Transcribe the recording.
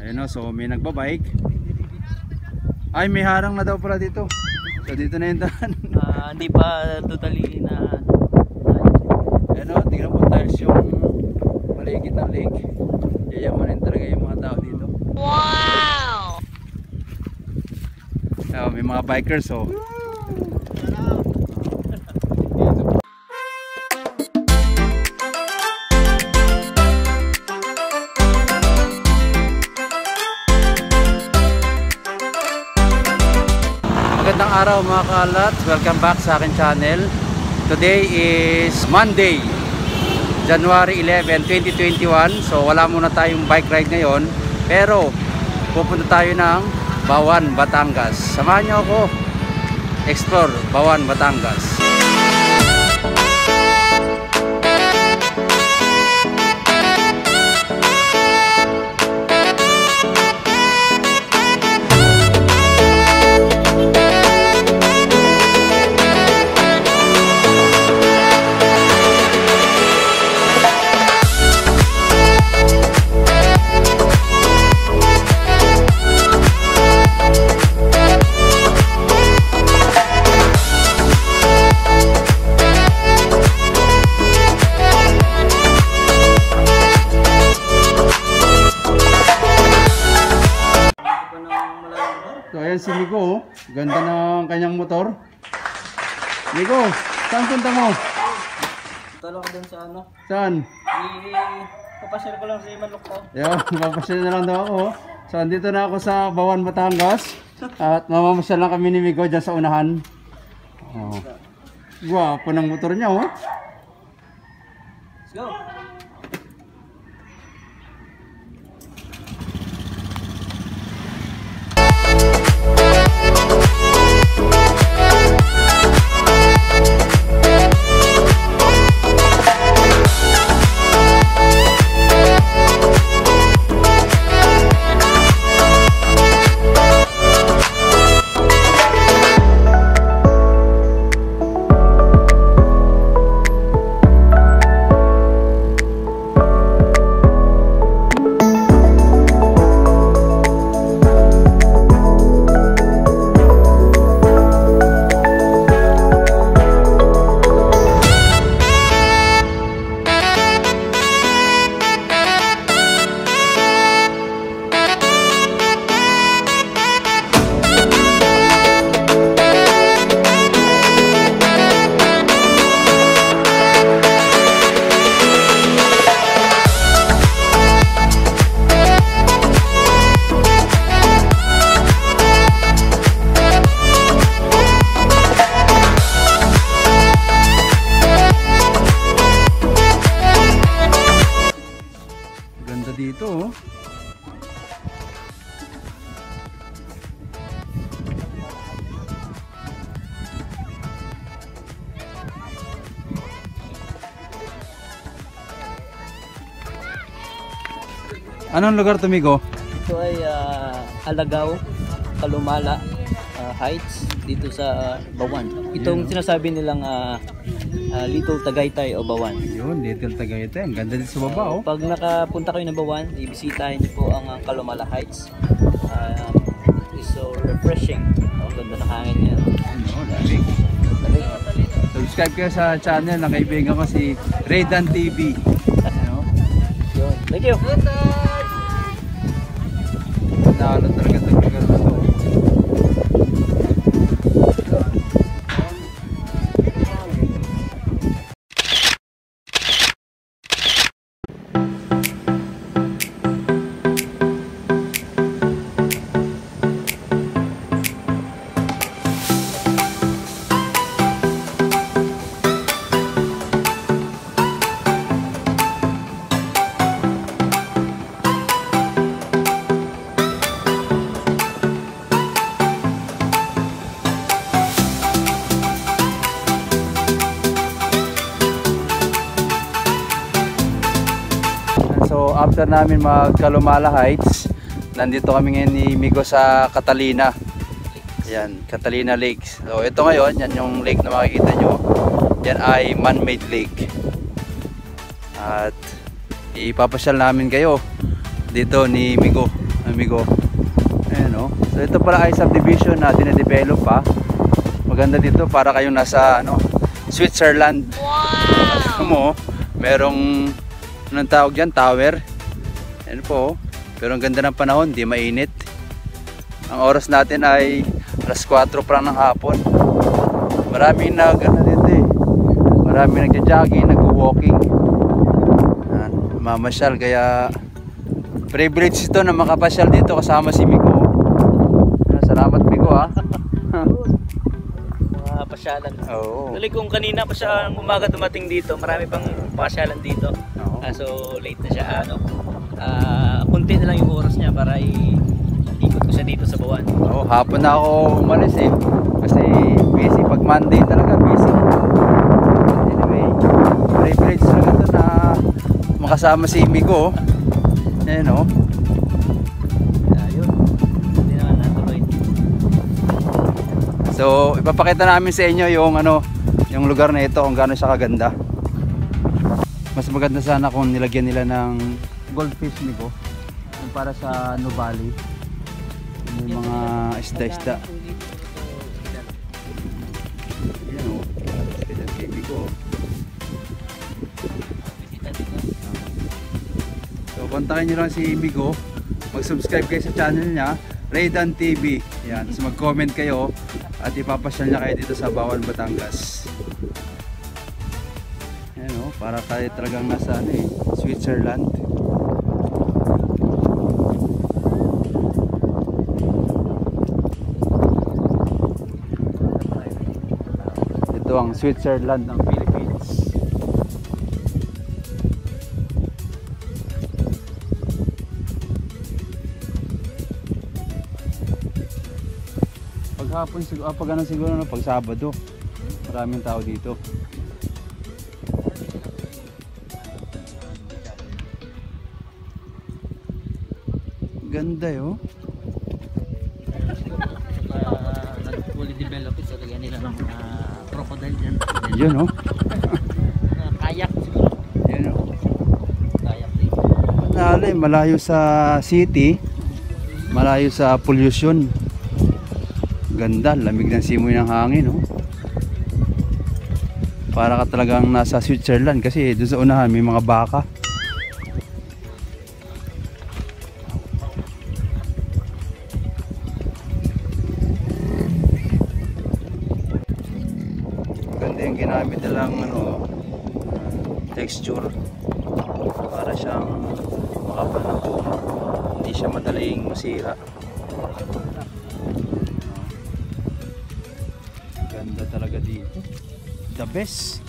Ayun o, so may nagbabike. Ay, may harang na daw pala dito. So dito na yung daan. Hindi pa totally na. Ayun o, tingnan po tiles yung paligid ng lake. Yayamanin talaga yung mga tao dito. Wow! May mga bikers oh. Magandang araw mga kalat, welcome back sa akin channel. Today is Monday, January 11, 2021. So wala muna tayong bike ride ngayon, pero pupunta tayo ng Bawan, Batangas. Samahan niyo ako explore Bawan, Batangas. So ayan si Migo, ganda ng kanyang motor. Migo, saan punta mo? Talong dun sa ano. Saan? Papasyal ko lang sa Imanok ko. Yan, mapapasyal na lang daw ako. So andito na ako sa Bawan, Batangas. At mamamasyal lang kami ni Migo dyan sa unahan. Oh. Gwapo ng motor niya oh. Let's go! Dito oh. Anong lugar to, Migo? Ito ay Alagaw, Kalumala Heights dito sa Bawan. Itong sinasabi nilang Little Tagaytay o Bawan. Yun, Little Tagaytay. Ang ganda dito sa baba oh. Pag nakapunta kayo ng Bawan, ibisitahin niyo po ang Kalumala Heights. It's so refreshing. Ang ganda ng hangin niya. Ano, lamig. Subscribe kayo sa channel ng kaibigan ko si Raydan TV. Ano? Yun. Thank you. Nalo talaga ito lugar na to. So after namin mag Kalumala Heights, nandito kami ngayon ni Migo sa Catalina. Yan, Catalina Lakes. So ito ngayon, yan yung lake na makikita nyo. Yan ay man-made lake. At ipapasyal namin kayo dito ni Migo. amigo. Ayan o. So ito pala ay subdivision na dinedevelop pa. Maganda dito para kayong nasa ano, Switzerland. Wow! Mo, merong anong tawag dyan? Tower. Ayan po. Pero ang ganda ng panahon, di mainit. Ang oras natin ay alas 4 pa ng hapon. Maraming ano dito eh. Maraming nagja-jogging, nag-walking. Mamasyal, kaya privilege ito na makapasyal dito kasama si Miko. Salamat Miko ha. Mga pasyalan. Oo. Tuloy kung kanina pa siya ang umaga dumating dito, marami pang pasyalan dito. Oo. So late na siya ano. Kunti na lang yung oras niya para ikot ko siya dito sa Bawan. Oo, hapon na ako umalis eh. Kasi busy. Pag Monday talaga busy. Anyway, privilege talaga ito na makasama si Miko. Ayan o. Ayun. Hindi naman natuloy. So, ipapakita namin sa inyo yung ano, yung lugar na ito kung gaano siya kaganda. Mas maganda sana kung nilagyan nila ng goldfish Miko. Yung para sa Nuvali. Yung mga isda-isda. Ayan o. Kaya kay Miko. So, kontakin nyo lang si Miko. Mag-subscribe kayo sa channel niya, Raydan TV. Yan. So, mag-comment kayo at ipapasyal niya kayo dito sa Bawan, Batangas. Ayan o. Para tayo talagang nasa ano, eh, Switzerland. Ito ang Switzerland ng Philippines. Paghapon siguro, pag ano siguro no, pag Sabado, maraming tao dito. Ganda yo. Fully developed so lagyan nila ng crocodile dyan. Yun oh. Kayak siguro. Yun oh. Kayak din. Nalay, malayo sa city, malayo sa pollution. Ganda, lamig ng simoy ng hangin no. Para ka talagang nasa Switzerland kasi doon sa unahan may mga baka. Ganda yung ginamit nilang ano, texture para siyang makapal na buo. Hindi siya madaling masira. Ganda talaga dito. The best.